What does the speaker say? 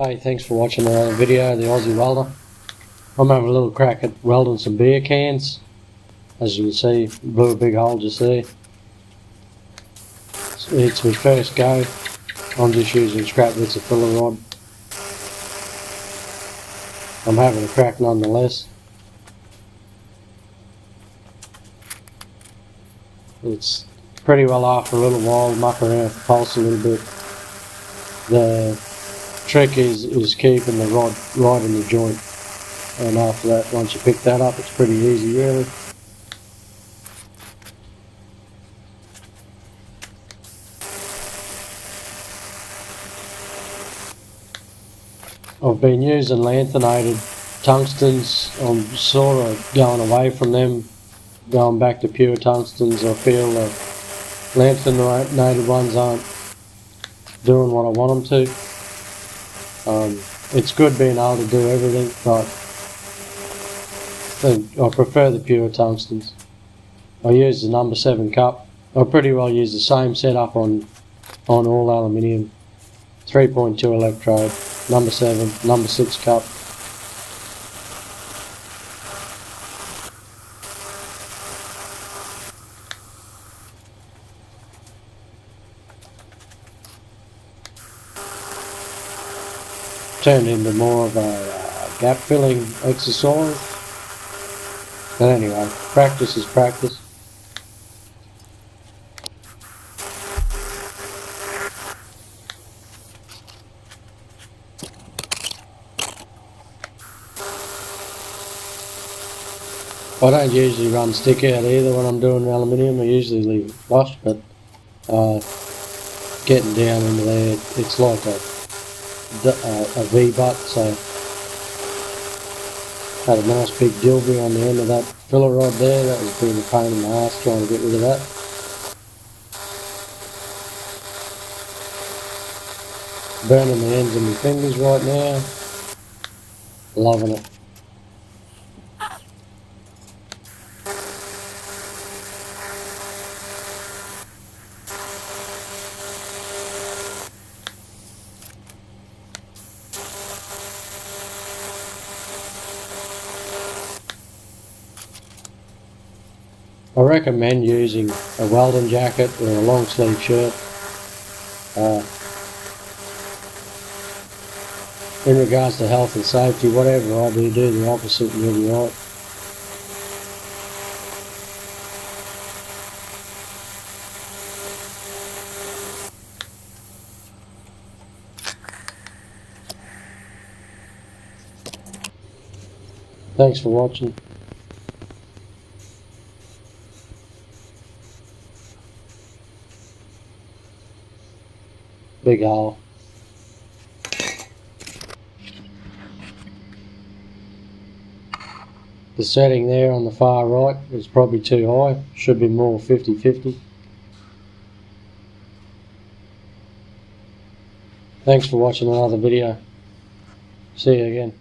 Hey, thanks for watching the video of the Aussie welder. I'm having a little crack at welding some beer cans. As you can see, blew a big hole just there. It's my first go. I'm just using scrap bits of filler rod. I'm having a crack nonetheless. It's pretty well after a little while, muck around with the pulse a little bit. The trick is keeping the rod right in the joint, and after that, once you pick that up, it's pretty easy really. I've been using lanthanated tungstens. I'm sort of going away from them, going back to pure tungstens. I feel the lanthanated ones aren't doing what I want them to. It's good being able to do everything, but I prefer the pure tungstens. I use the number 7 cup. I pretty well use the same setup on all aluminium. 3.2 electrode, number 7, number 6 cup. Turned into more of a gap filling exercise. But anyway, practice is practice. I don't usually run stick out either when I'm doing aluminium. I usually leave it flush, but getting down into there, it's like a V-butt, so had a nice big dilby on the end of that filler rod there. That was being a pain in the ass trying to get rid of that. Burning the ends of my fingers right now. Loving it. I recommend using a welding jacket or a long sleeve shirt. In regards to health and safety, whatever I do the opposite and you'll be right. Thanks for watching. Big hole. The setting there on the far right is probably too high. Should be more 50-50. Thanks for watching another video. See you again.